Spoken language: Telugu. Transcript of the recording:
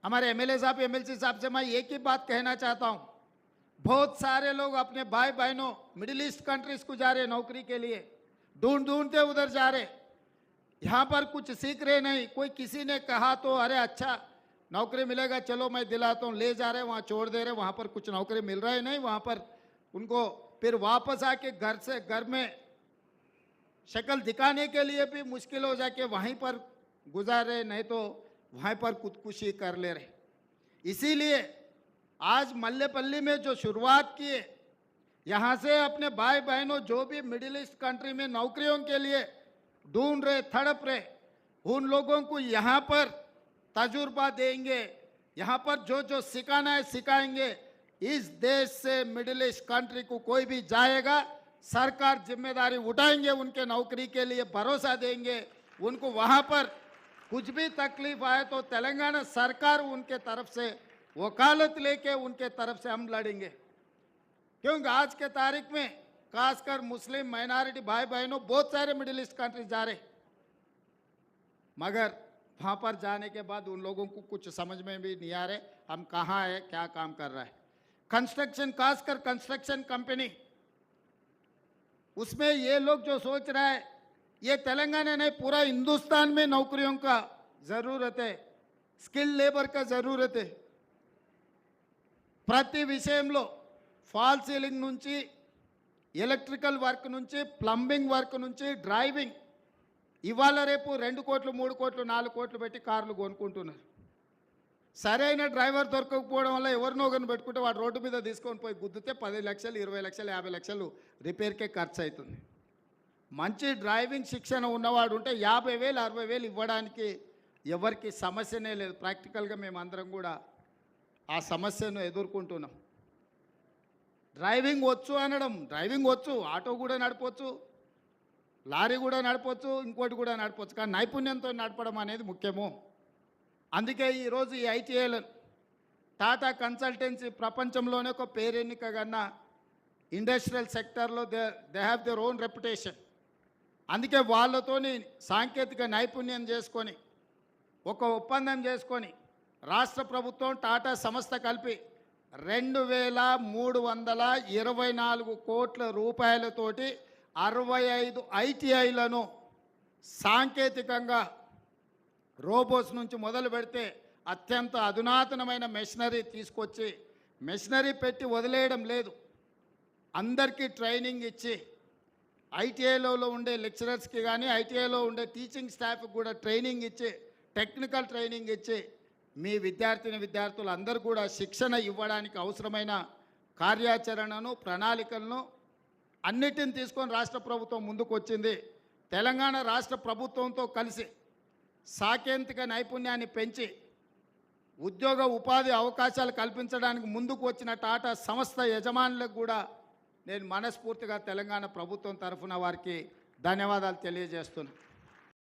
हमारे एमएलए साहब एमएलसी साहब से मैं एक ही बात कहना चाहता हूं। बहुत सारे लोग अपने भाई बहनों मिडिल ईस्ट कंट्रीज को जा रहे नौकरी के लिए, ढूंढ ढूंढते उधर जा रहे, यहाँ पर कुछ सीख रहे नहीं। कोई किसी ने कहा तो अरे अच्छा नौकरी मिलेगा, चलो मैं दिलाता हूँ, ले जा रहे वहाँ छोड़ दे रहे, वहाँ पर कुछ नौकरी मिल रहा है नहीं, वहाँ पर उनको फिर वापस आके घर में शक्ल दिखाने के लिए भी मुश्किल हो जाके वहीं पर गुजार रहे, नहीं तो वहीं पर खुदकुशी कर ले रहे। इसीलिए आज मल्लेपल्ली में जो शुरुआत किए, यहाँ से अपने भाई बहनों जो भी मिडिल ईस्ट कंट्री में नौकरियों के लिए ढूंढ रहे, तड़प रहे, उन लोगों को यहाँ पर तजुर्बा देंगे, यहाँ पर जो जो सिखाना है सिखाएंगे। इस देश से मिडिल ईस्ट कंट्री को कोई भी जाएगा, सरकार जिम्मेदारी उठाएंगे, उनके नौकरी के लिए भरोसा देंगे। उनको वहाँ पर कुछ भी तकलीफ आए तो तेलंगाना सरकार उनके तरफ से वकालत लेके उनके तरफ से हम लड़ेंगे, क्योंकि आज के तारीख में खासकर मुस्लिम माइनॉरिटी भाई बहनों बहुत सारे मिडिल ईस्ट कंट्री जा रहे, मगर वहाँ पर जाने के बाद उन लोगों को कुछ समझ में भी नहीं आ रहे हम कहाँ है, क्या काम कर रहा है। कंस्ट्रक्शन, खासकर कंस्ट्रक्शन कंपनी, उसमें ये लोग जो सोच रहा है, ये तेलंगाना नहीं पूरा हिंदुस्तान में नौकरियों का जरूरत है, स्किल लेबर का जरूरत है। ప్రతి విషయంలో ఫాల్ సీలింగ్ నుంచి ఎలక్ట్రికల్ వర్క్ నుంచి ప్లంబింగ్ వర్క్ నుంచి డ్రైవింగ్, ఇవాళ రేపు 2 కోట్లు 3 కోట్లు 4 కోట్లు పెట్టి కార్లు కొనుక్కుంటున్నారు. సరైన డ్రైవర్ దొరకకపోవడం వల్ల ఎవరినో ఒకరిని పెట్టుకుంటే వాడు రోడ్డు మీద తీసుకొని పోయి గుద్దితే 10 లక్షలు 20 లక్షలు 50 లక్షలు రిపేర్కే ఖర్చు అవుతుంది. మంచి డ్రైవింగ్ శిక్షణ ఉన్నవాడు ఉంటే 50,000 60,000 ఇవ్వడానికి ఎవరికి సమస్యనే లేదు. ప్రాక్టికల్గా మేమందరం కూడా ఆ సమస్యను ఎదుర్కొంటున్నాం. డ్రైవింగ్ వచ్చు అనడం, డ్రైవింగ్ వచ్చు, ఆటో కూడా నడపవచ్చు, లారీ కూడా నడపవచ్చు, ఇంకోటి కూడా నడపవచ్చు, కానీ నైపుణ్యంతో నడపడం అనేది ముఖ్యము. అందుకే ఈరోజు ఈ ఐటీఐలను టాటా కన్సల్టెన్సీ ప్రపంచంలోనే ఒక పేరెన్నికగన్న ఇండస్ట్రియల్ సెక్టర్లో they have their own reputation. అందుకే వాళ్ళతోని సాంకేతిక నైపుణ్యం చేసుకొని ఒక ఒప్పందం చేసుకొని రాష్ట్ర ప్రభుత్వం టాటా సంస్థ కలిపి 2,324 కోట్ల రూపాయలతోటి 65 ఐటీఐలను సాంకేతికంగా రోబోట్స్ నుంచి మొదలు పెడితే అత్యంత అధునాతనమైన మెషినరీ తీసుకొచ్చి, మెషినరీ పెట్టి వదిలేయడం లేదు, అందరికీ ట్రైనింగ్ ఇచ్చి, ఐటీఐలో ఉండే లెక్చరర్స్కి కానీ ఐటీఐలో ఉండే టీచింగ్ స్టాఫ్కి కూడా ట్రైనింగ్ ఇచ్చి, టెక్నికల్ ట్రైనింగ్ ఇచ్చి, మీ విద్యార్థులు అందరూ కూడా శిక్షణ ఇవ్వడానికి అవసరమైన కార్యాచరణను, ప్రణాళికలను అన్నిటిని తీసుకొని రాష్ట్ర ప్రభుత్వం ముందుకు వచ్చింది. తెలంగాణ రాష్ట్ర ప్రభుత్వంతో కలిసి సాంకేతిక నైపుణ్యాన్ని పెంచి ఉద్యోగ ఉపాధి అవకాశాలు కల్పించడానికి ముందుకు వచ్చిన టాటా సంస్థ యజమానులకు కూడా నేను మనస్ఫూర్తిగా తెలంగాణ ప్రభుత్వం తరఫున వారికి ధన్యవాదాలు తెలియజేస్తున్నాను.